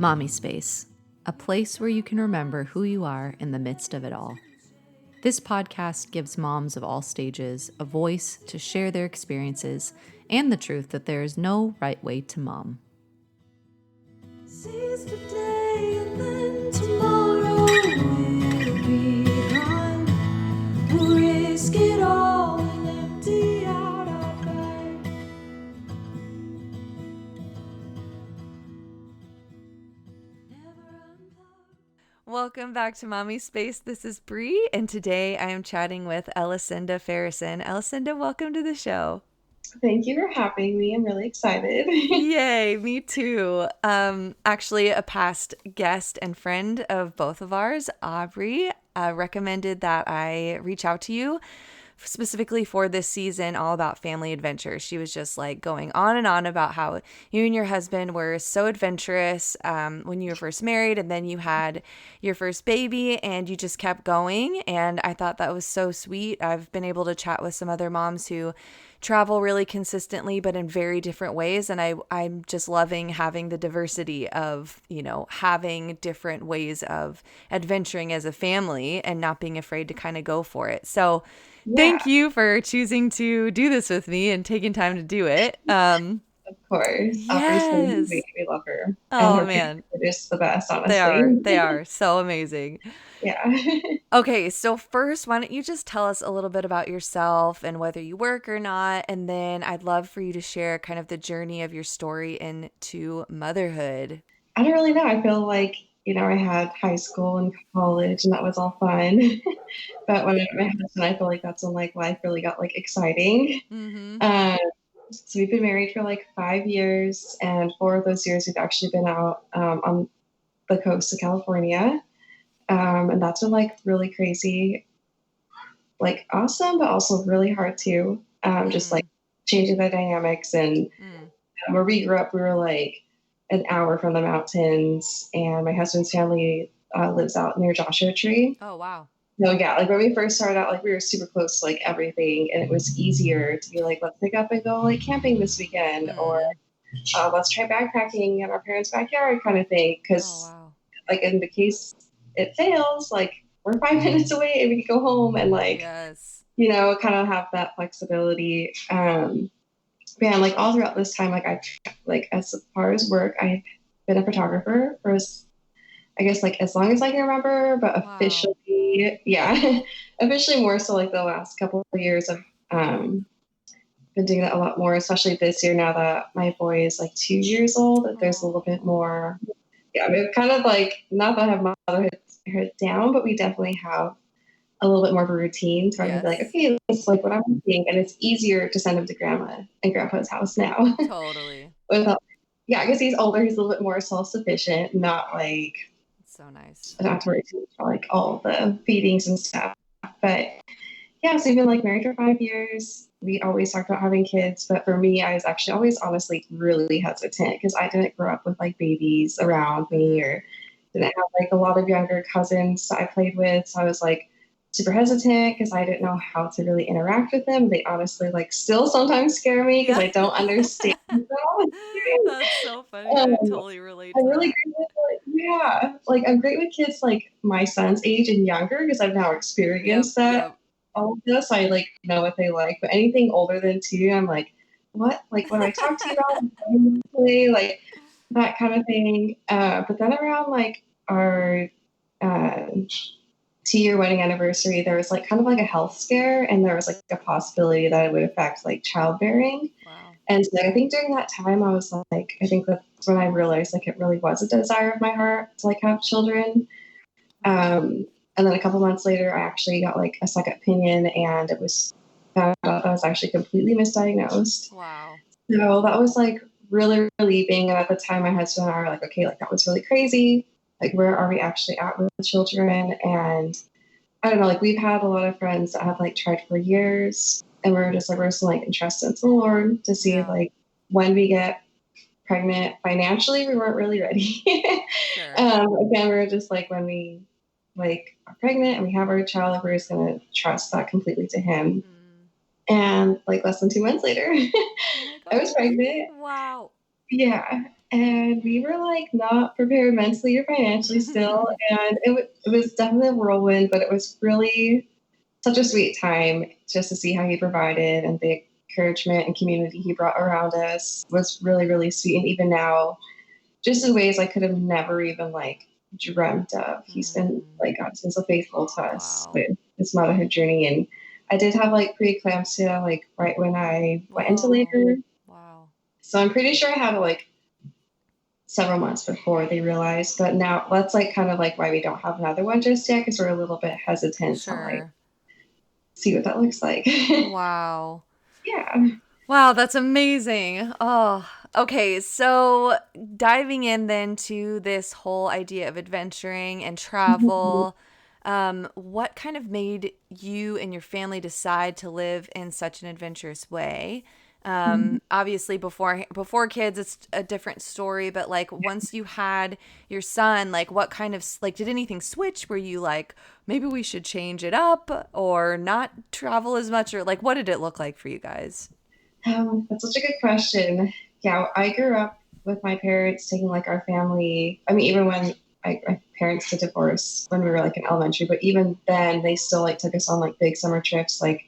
Mommispace, a place where you can remember who you are in the midst of it all. This podcast gives moms of all stages a voice to share their experiences and the truth that there is no right way to mom. Seize today and then tomorrow will be gone. We'll risk it all and empty out our bag. Never unplug. Welcome back to Mommispace. This is Bree, and today I am chatting with Elisenda Farison. Elisenda, welcome to the show. Thank you for having me. I'm really excited. Yay, me too. Actually, a past guest and friend of both of ours, Aubrey, recommended that I reach out to you specifically for this season all about family adventures. She was just like going on and on about how you and your husband were so adventurous when you were first married, and then you had your first baby and you just kept going. And I thought that was so sweet. I've been able to chat with some other moms who travel really consistently, but in very different ways. And I'm just loving having the diversity of, having different ways of adventuring as a family and not being afraid to kind of go for it. So thank you for choosing to do this with me and taking time to do it. Of course. Yes. We love her. Oh, and her man. They're just the best, honestly. They are so amazing. Yeah. Okay, so first, why don't you just tell us a little bit about yourself and whether you work or not, and then I'd love for you to share kind of the journey of your story into motherhood. I don't really know. I feel like, I had high school and college and that was all fun. But when I met my husband, I feel like that's when life really got exciting. Mm-hmm. So we've been married for 5 years, and 4 of those years we've actually been out on the coast of California. And that's been really crazy, awesome, but also really hard too. Just changing the dynamics. And where we grew up, we were an hour from the mountains, and my husband's family lives out near Joshua Tree. Oh, wow. So yeah, when we first started out, we were super close to everything, and it was easier to be let's pick up and go camping this weekend, or let's try backpacking in our parents' backyard kind of thing. Because in the case it fails, we're 5 minutes away and we can go home and yes. Kind of have that flexibility. Man, all throughout this time, as far as work, I've been a photographer for I guess as long as I can remember, but officially, officially more so the last couple of years I've been doing that a lot more, especially this year now that my boy is 2 years old. There's a little bit more. Yeah, I mean, kind of not that I have motherhood down, but we definitely have a little bit more of a routine. So I can be okay, that's what I'm doing, and it's easier to send him to grandma and grandpa's house now. Totally. I guess he's older. He's a little bit more self-sufficient, not so nice. I don't have to worry too much about all the feedings and stuff. But yeah, so we've been married for 5 years. We always talked about having kids, but for me, I was actually always honestly really hesitant because I didn't grow up with babies around me, or didn't have a lot of younger cousins that I played with. So I was super hesitant because I didn't know how to really interact with them. They honestly still sometimes scare me because I don't understand them. That's so funny. I totally relate to I'm really that. great with I'm great with kids my son's age and younger because I've now experienced that. All of this, I know what they like, but anything older than 2, I'm what? When I talk to you about that kind of thing. But then around our 2-year wedding anniversary, there was kind of a health scare, and there was a possibility that it would affect childbearing. Wow. And so I think during that time, I was I think that's when I realized it really was a desire of my heart to have children. And then a couple months later, I actually got a second opinion, and it was found out that I was actually completely misdiagnosed. Wow. So that was really relieving. And at the time, my husband and I were okay, that was really crazy. Where are we actually at with the children? And I don't know, we've had a lot of friends that have tried for years, and we're just we're just entrusted to the Lord to see when we get pregnant. Financially, we weren't really ready. Sure. Again, we were just when we are pregnant and we have our child, we're just gonna trust that completely to Him. And less than 2 months later, I was pregnant. Wow. Yeah. And we were like not prepared mentally or financially still. And it was definitely a whirlwind, but it was really such a sweet time just to see how he provided, and the encouragement and community he brought around us was really, really sweet. And even now, just in ways I could have never even like dreamt of. He's been like God's been so faithful to us Wow. with his motherhood journey. And I did have like preeclampsia like right when I went into Whoa. labor. Wow. So I'm pretty sure I had it like several months before they realized. But now that's like kind of like why we don't have another one just yet, because we're a little bit hesitant to like Sure. see what that looks like. Wow. Yeah. Wow, that's amazing. Oh, okay. So diving in then to this whole idea of adventuring and travel, what kind of made you and your family decide to live in such an adventurous way? Obviously before kids, it's a different story, but like once you had your son, like what kind of like did anything switch? Were you like maybe we should change it up or not travel as much, or like what did it look like for you guys? That's such a good question. Yeah, I grew up with my parents taking like our family. I mean, even when my parents did divorce when we were like in elementary, but even then they still like took us on like big summer trips, like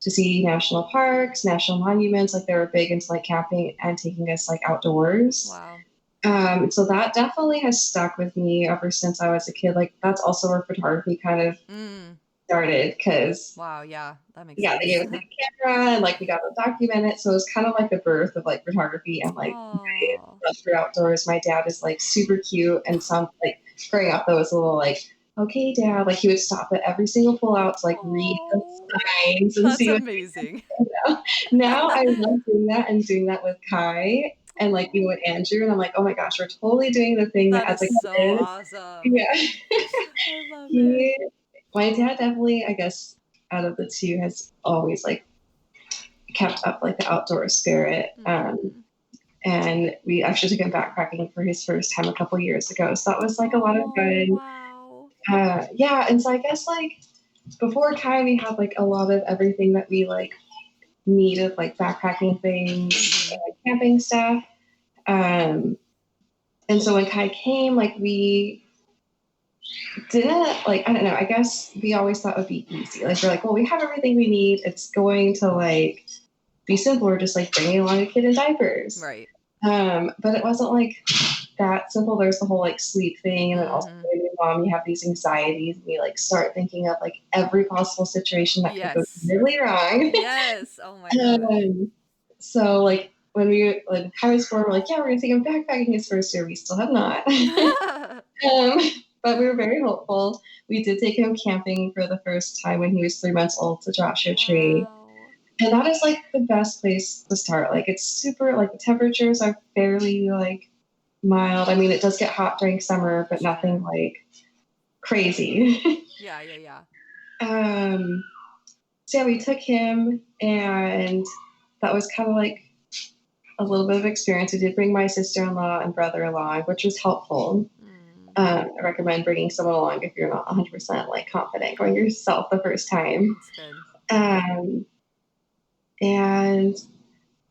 to see national parks, national monuments. Like they were big into like camping and taking us like outdoors. Wow. So that definitely has stuck with me ever since I was a kid. Like that's also where photography kind of Mm. started, because Wow, yeah, that makes yeah, they sense. gave us like a camera and like we got to document it. So it was kind of like the birth of like photography and like my Oh, love for outdoors. My dad is like super cute, and some like growing up though was a little like, okay, dad, like he would stop at every single pull out to like read the oh, signs and that's see what amazing. now. Now I love doing that and doing that with Kai and like you with Andrew, and I'm like, oh my gosh, we're totally doing the thing that That as is a so kid. awesome. Yeah. I love it. he My dad definitely, I guess, out of the two has always like kept up like the outdoor spirit. Mm. And we actually took him backpacking for his first time a couple years ago. So that was like a lot of Oh, fun. wow. Yeah. And so I guess like before Kai, we had like a lot of everything that we like needed, like backpacking things, Mm-hmm. like camping stuff. Um, and so when Kai came, like we didn't like, I don't know, I guess we always thought it would be easy. Like we're like, well, we have everything we need. It's going to like be simple. We're just like bringing along a kid in diapers. Right. But it wasn't like that simple. There's the whole like sleep thing, and then also Mm-hmm. when you're a mom, you have these anxieties, and you like start thinking of like every possible situation that could go Yes. really wrong. Yes. Oh my gosh. um, so like when we like Kai was born, we're like, yeah, we're gonna take him backpacking his first year. We still have not. um, but we were very hopeful. We did take him camping for the first time when he was 3 months old to Joshua Tree. Wow. And that is like the best place to start. Like it's super like the temperatures are fairly like mild. I mean, it does get hot during summer, but Sure. nothing like crazy. Yeah, yeah, yeah. um, so yeah, we took him, and that was kind of like a little bit of experience. We did bring my sister-in-law and brother along, which was helpful. Mm. I recommend bringing someone along if you're not 100% like confident going yourself the first time. That's good. Um, and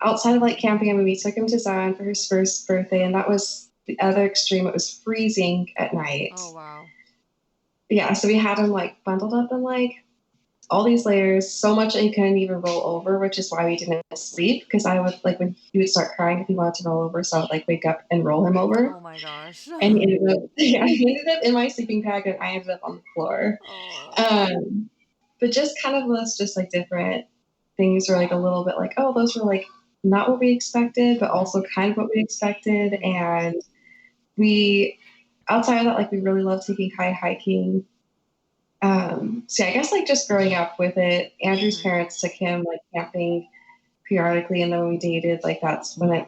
outside of like camping, I mean, we took him to Zion for his first birthday, and that was the other extreme. It was freezing at night. Oh, wow. Yeah, so we had him like bundled up in like all these layers, so much that he couldn't even roll over, which is why we didn't sleep. Because I would like when he would start crying if he wanted to roll over, so I would like wake up and roll him over. Oh my gosh. And he ended up, yeah, he ended up in my sleeping bag, and I ended up on the floor. Oh. But just kind of those just like different things were like a little bit like, oh, those were like not what we expected, but also kind of what we expected. And we, outside of that, like we really love taking Kai hiking. So yeah, I guess like just growing up with it, Andrew's parents took him like camping periodically, and then when we dated, like that's when it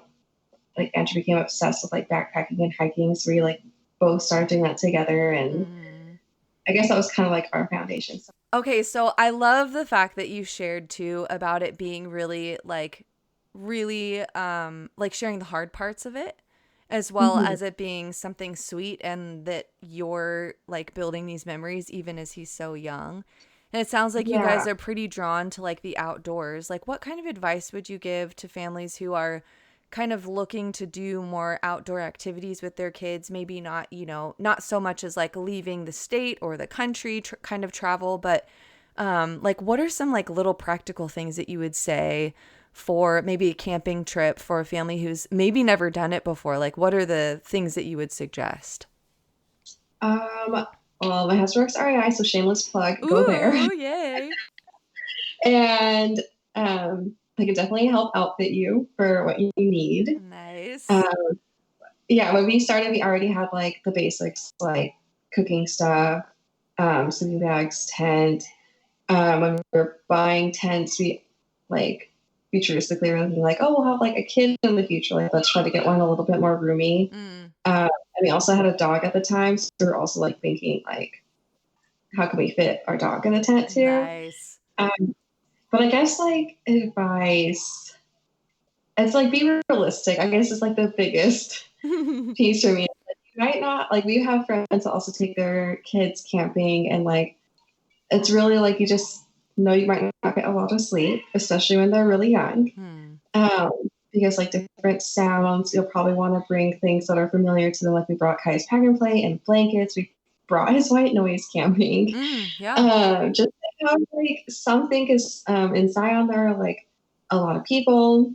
like Andrew became obsessed with like backpacking and hiking. So we like both started doing that together, and I guess that was kind of like our foundation. Okay, so I love the fact that you shared too about it being really like sharing the hard parts of it as well as it being something sweet, and that you're like building these memories even as he's so young. And it sounds like you guys are pretty drawn to like the outdoors. Like what kind of advice would you give to families who are kind of looking to do more outdoor activities with their kids, maybe not, not so much as like leaving the state or the country kind of travel, but like what are some like little practical things that you would say for maybe a camping trip for a family who's maybe never done it before? Like what are the things that you would suggest? Well, my husband works at REI, so shameless plug, go there. Ooh, yay. And they can definitely help outfit you for what you need. Nice. Yeah, when we started, we already had like the basics, like cooking stuff, sleeping bags, tent. When we were buying tents, we futuristically were thinking like, oh, we'll have like a kid in the future. Like, let's try to get one a little bit more roomy. And we also had a dog at the time, so we were also like thinking like, how can we fit our dog in the tent too? Nice. But I guess like advice, it's like be realistic. I guess it's like the biggest piece for me. Like, you might not like we have friends that also take their kids camping, and like it's really like you just know you might not get a lot of sleep, especially when they're really young. Because like different sounds, you'll probably want to bring things that are familiar to them. Like we brought Kai's pack and play and blankets. We brought his white noise camping. Just to have like something, because in Zion there are like a lot of people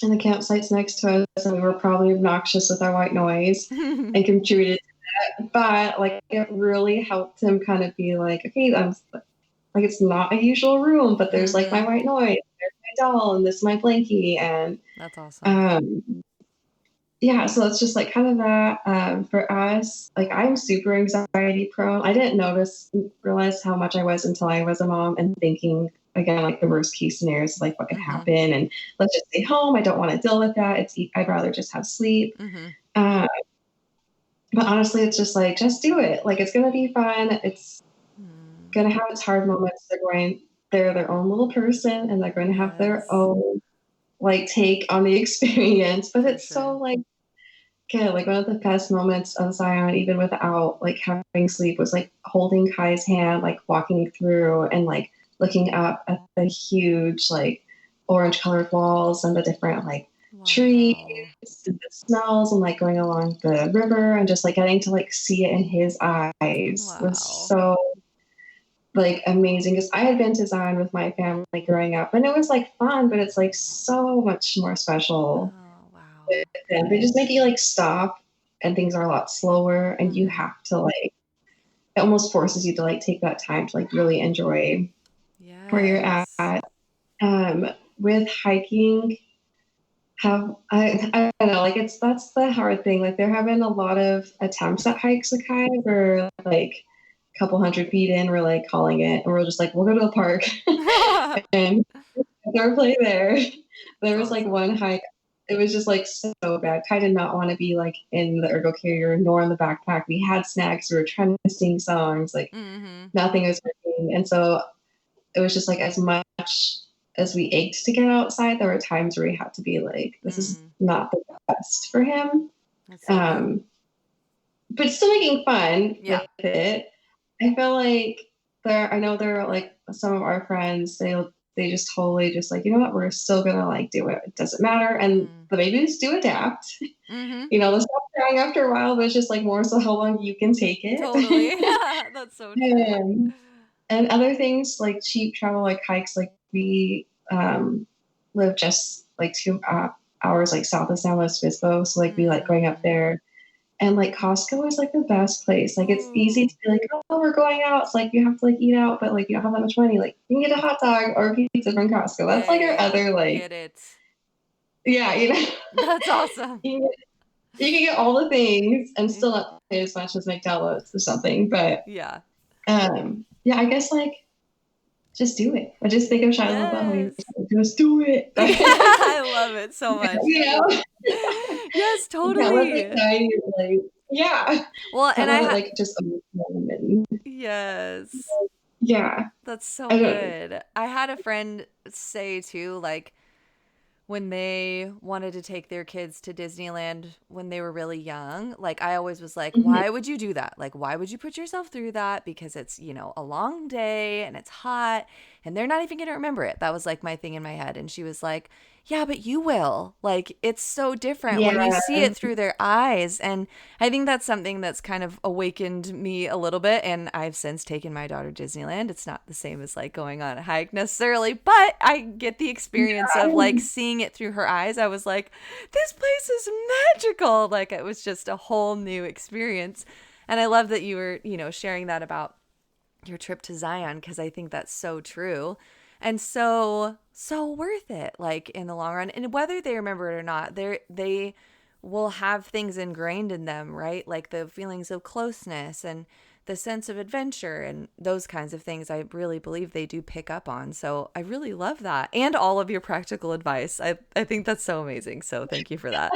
in the campsites next to us, and we were probably obnoxious with our white noise and contributed to that. But like it really helped him kind of be like, okay, I'm like it's not a usual room, but there's like my white noise, there's my doll, and this is my blankie, and that's awesome. Yeah, so it's just like kind of that. For us, like I'm super anxiety prone. I didn't realize how much I was until I was a mom, and thinking again like the worst case scenarios, like what could happen, and let's just stay home. I don't want to deal with that. I'd rather just have sleep. But honestly, it's just like just do it. Like it's gonna be fun. It's gonna have its hard moments. They're their own little person, and they're going to have their own like take on the experience. But it's so like good. Like one of the best moments of Zion, even without like having sleep, was like holding Kai's hand, like walking through and like looking up at the huge like orange colored walls and the different like trees and the smells, and like going along the river and just like getting to like see it in his eyes was so like amazing, because I had been to Zion with my family growing up, and it was like fun, but it's like so much more special. They just make you like stop, and things are a lot slower, and you have to like, it almost forces you to like take that time to like really enjoy where you're at. With hiking, I don't know, like that's the hard thing. Like there have been a lot of attempts at hikes with Kai where like a couple 100 feet in, we're like calling it, and we're just like, we'll go to the park and never play there. There was like one hike. It was just like so bad. Kai did not want to be like in the ergo carrier nor in the backpack. We had snacks. We were trying to sing songs. Like nothing was working. And so it was just like as much as we ached to get outside, there were times where we had to be like, this is not the best for him. But still making fun with it. I feel like I know there are like some of our friends, they just totally just like, you know what, we're still gonna like do it. It doesn't matter. And the babies do adapt. You know, they'll stop crying after a while, but it's just like more so how long you can take it. Totally. That's so true. And other things like cheap travel, like hikes, like we live just like 2 hours like south of San Luis Obispo. So like we like going up there. And like Costco is like the best place. Like it's easy to be like, oh, we're going out. It's like you have to like eat out, but like you don't have that much money. Like you can get a hot dog or a pizza from Costco. That's like our other like. Get it. Yeah, you know. That's awesome. You can get all the things and still not pay as much as McDonald's or something. But yeah, I guess like just do it. I just think of Shia LaBeouf. Just do it. I love it so much. You know? Yes, totally. Yeah. Well, and I like just yes. Yeah. That's so good. I had a friend say too, like when they wanted to take their kids to Disneyland when they were really young, like I always was like, why would you do that? Like, why would you put yourself through that? Because it's, you know, a long day and it's hot and they're not even going to remember it. That was like my thing in my head. And she was like, yeah, but you will. Like, it's so different when you Yeah. see it through their eyes. And I think that's something that's kind of awakened me a little bit. And I've since taken my daughter to Disneyland. It's not the same as like going on a hike necessarily, but I get the experience of like seeing it through her eyes. I was like, this place is magical. Like, it was just a whole new experience. And I love that you were, sharing that about your trip to Zion, because I think that's so true and so worth it, like in the long run. And whether they remember it or not, they will have things ingrained in them, right? Like the feelings of closeness and the sense of adventure and those kinds of things. I really believe they do pick up on. So I really love that, and all of your practical advice. I think that's so amazing. So thank you for that.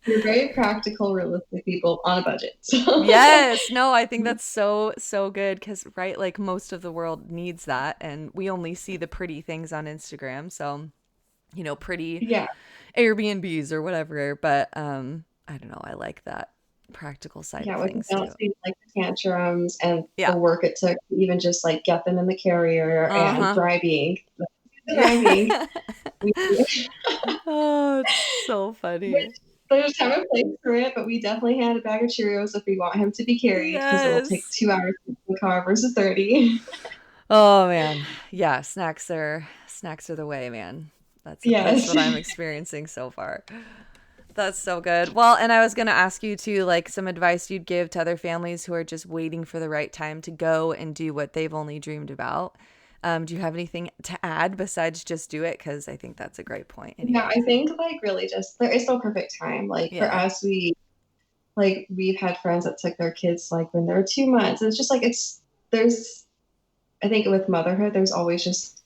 We're very practical, realistic people on a budget. So. Yes, no, I think that's so good, because right, like most of the world needs that, and we only see the pretty things on Instagram. So, pretty Yeah. Airbnbs or whatever, but I don't know, I like that practical side Yeah, of we things don't too. see like the tantrums and Yeah. the work it took to even just like get them in the carrier and Uh-huh. driving. Driving. Yeah. Oh, it's so funny. There's time and place for it, but we definitely had a bag of Cheerios if we want him to be carried, because it will take Yes. 2 hours to get in the car versus 30. Oh man. Yeah, snacks are the way, man. That's Yes. what I'm experiencing so far. That's so good. Well, and I was going to ask you too, like some advice you'd give to other families who are just waiting for the right time to go and do what they've only dreamed about. Do you have anything to add besides just do it? Because I think that's a great point. Yeah, Anyways. I think like really just there is no perfect time. Like for Yeah. us, we've had friends that took their kids like when they're 2 months. It's just like there's I think with motherhood, there's always just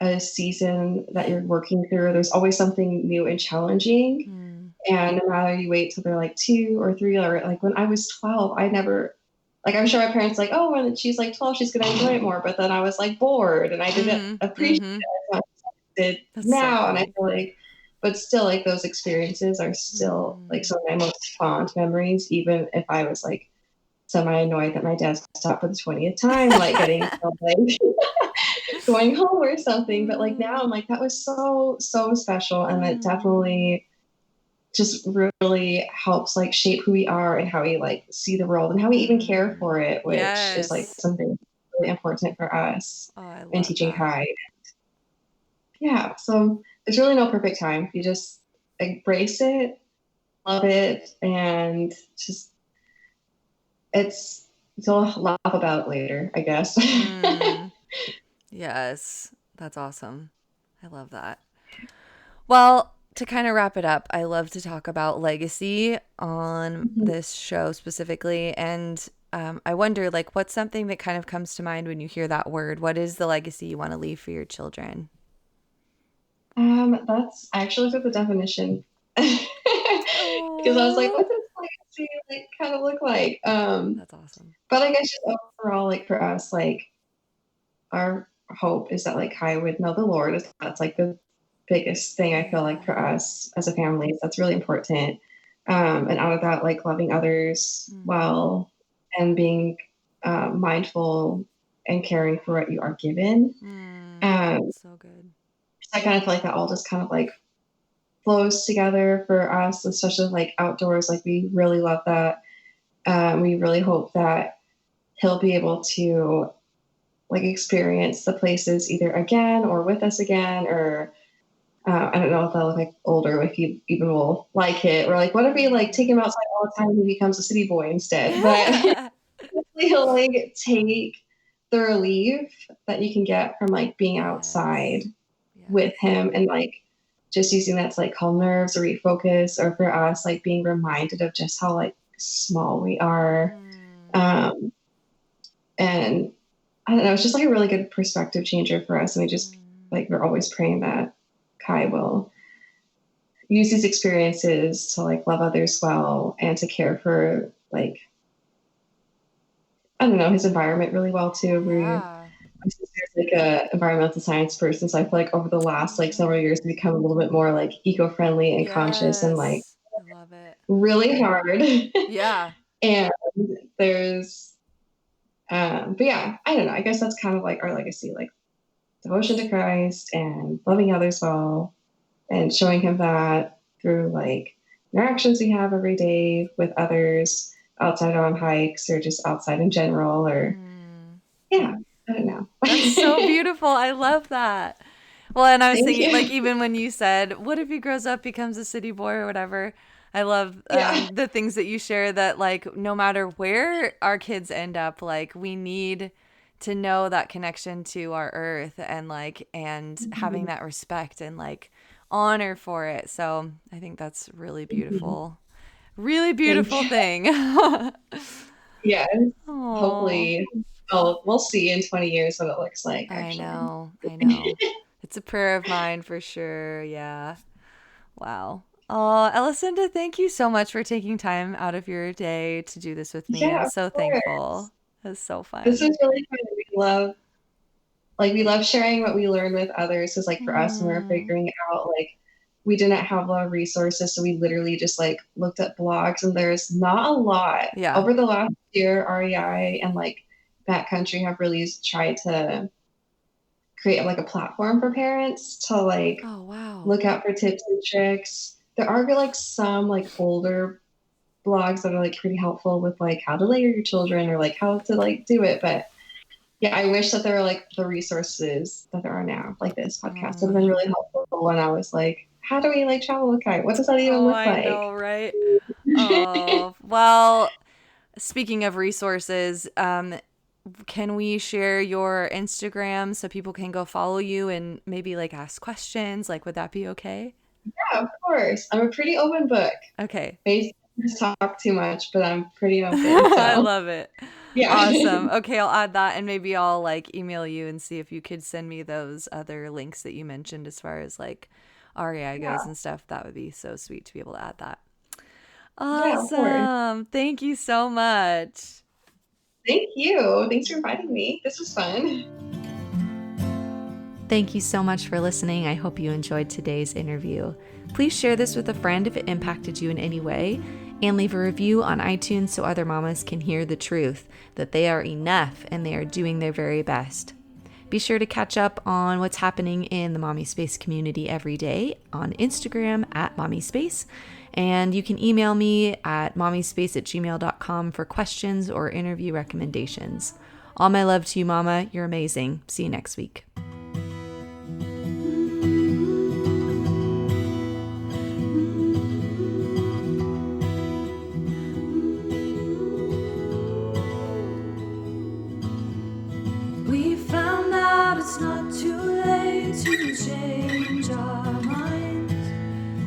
a season that you're working through. There's always something new and challenging. Mm. And no matter you wait till they're like 2 or 3, or like when I was 12, I never, like, I'm sure my parents like, oh, when she's like 12, she's going to enjoy it more. But then I was like bored and I didn't appreciate Mm-hmm. it as much as I did That's so now. And I funny. feel like, but still, like, those experiences are still like some of my most fond memories, even if I was like semi annoyed that my dad stopped for the 20th time, like getting like going home or something. But like now I'm like, that was so special. And it definitely just really helps like shape who we are and how we like see the world and how we even care for it, which is like Yes. something really important for us Oh, I in love teaching that. Kai. Yeah, so there's really no perfect time. You just embrace it, love it, and just you'll laugh about it later, I guess. Yes. That's awesome. I love that. Well, to kind of wrap it up, I love to talk about legacy on this show specifically. And I wonder, like, what's something that kind of comes to mind when you hear that word? What is the legacy you want to leave for your children? That's I actually looked at the definition because I was like, Oh, what does legacy like kind of look like? that's awesome. But I guess just overall, like for us, like our hope is that like Kai would know the Lord. That's like the biggest thing I feel like for us as a family. That's really important. And out of that, like loving others well and being mindful and caring for what you are given. So good. I kind of feel like that all just kind of like flows together for us, especially like outdoors. Like we really love that. We really hope that he'll be able to like experience the places either again or with us again, or I don't know if they'll look like older, if he even will like it, or like what if we like take him outside all the time and he becomes a city boy instead. But he'll like take the relief that you can get from like being outside with him and like just using that to like calm nerves or refocus, or for us like being reminded of just how like small we are. And I don't know, it's just like a really good perspective changer for us. And we just like we're always praying that Kai will use these experiences to like love others well and to care for like I don't know, his environment really well too. My sister's like a environmental science person, so I feel like over the last like several years we become a little bit more like eco-friendly and conscious and like Yes. I love it. really hard. Yeah. And there's but yeah, I don't know. I guess that's kind of like our legacy, like devotion to Christ and loving others well, and showing him that through like interactions we have every day with others outside on hikes or just outside in general, or yeah, I don't know. That's so beautiful. I love that. Well, and I was Thank thinking, you. like, even when you said, what if he grows up, becomes a city boy or whatever? I love Yeah. the things that you share, that, like, no matter where our kids end up, like, we need to know that connection to our earth, and, like, and having that respect and, like, honor for it. So I think that's really beautiful. Really beautiful you. thing. Yes. Oh, Hopefully, oh, we'll see in 20 years what it looks like, I actually. know. I know. It's a prayer of mine for sure. Yeah. Wow. Oh, Elisenda, thank you so much for taking time out of your day to do this with me. I'm Yeah, of so course. thankful. It was so This fun. is really fun. We love sharing what we learn with others. Because like for us, when we were Mm, figuring out, like we didn't have a lot of resources, so we literally just like looked at blogs, and there's not a lot. yeah. Over the last year, REI and like Backcountry have really tried to create like a platform for parents to like Oh, wow. look out for tips and tricks. There are like some like older blogs that are like pretty helpful with like how to layer your children or like how to like do it. But yeah, I wish that there were like the resources that there are now, like this podcast would have been really helpful when I was like, how do we like travel a kite? What does that even Oh, look I like? know, right? Oh, well, speaking of resources, can we share your Instagram so people can go follow you and maybe like ask questions? Like, would that be okay? Yeah, of course. I'm a pretty open book. Okay. I just talk too much, but I'm pretty open. I So love it. yeah. Awesome. Okay, I'll add that, and maybe I'll like email you and see if you could send me those other links that you mentioned as far as like REI goes Yeah. and stuff. That would be so sweet to be able to add that. Yeah, of course. Awesome. Thank you so much. Thank you. Thanks for inviting me. This was fun. Thank you so much for listening. I hope you enjoyed today's interview. Please share this with a friend if it impacted you in any way, and leave a review on iTunes so other mamas can hear the truth that they are enough and they are doing their very best. Be sure to catch up on what's happening in the Mommispace community every day on Instagram at Mommispace. And you can email me at mommispace@gmail.com for questions or interview recommendations. All my love to you, Mama. You're amazing. See you next week. We found out it's not too late to change our minds,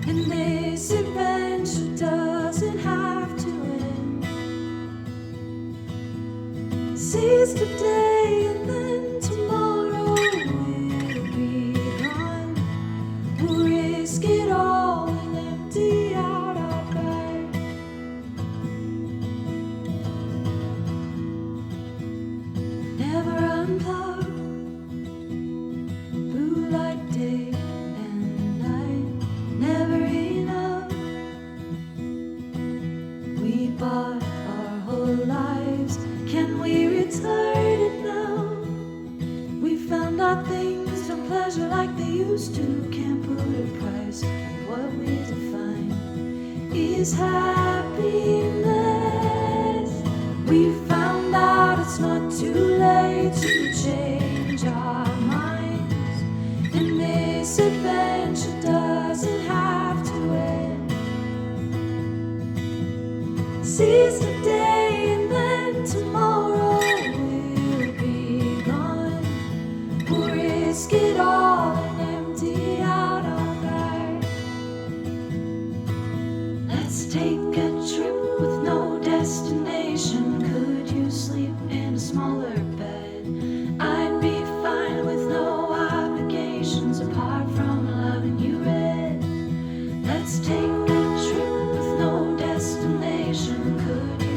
and this adventure doesn't have to end. Seize today and then tomorrow we'll be gone. We'll risk it all and empty out our bag. Never unplug. Blue light day and night. Never enough. We bought our whole lives. Can we return it now? We found out things don't pleasure like they used to. Can't put a price on what we define is happiness. We found out it's not too late to change our minds, and this adventure doesn't have to end. Seize today and then tomorrow we'll be gone. We'll risk it all and empty out our bag. Let's take a trip with no destination. Could you sleep in a smaller bed? I'd be fine with no obligations apart from loving you red. Let's take a trip with no destination. Could you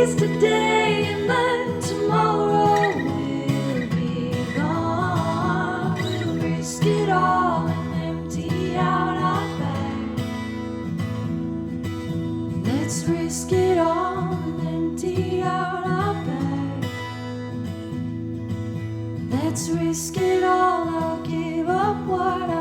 seize today and then tomorrow will be gone. We'll risk it all and empty out our bag. Let's risk it all and empty out our bag. Let's risk it all, I'll give up what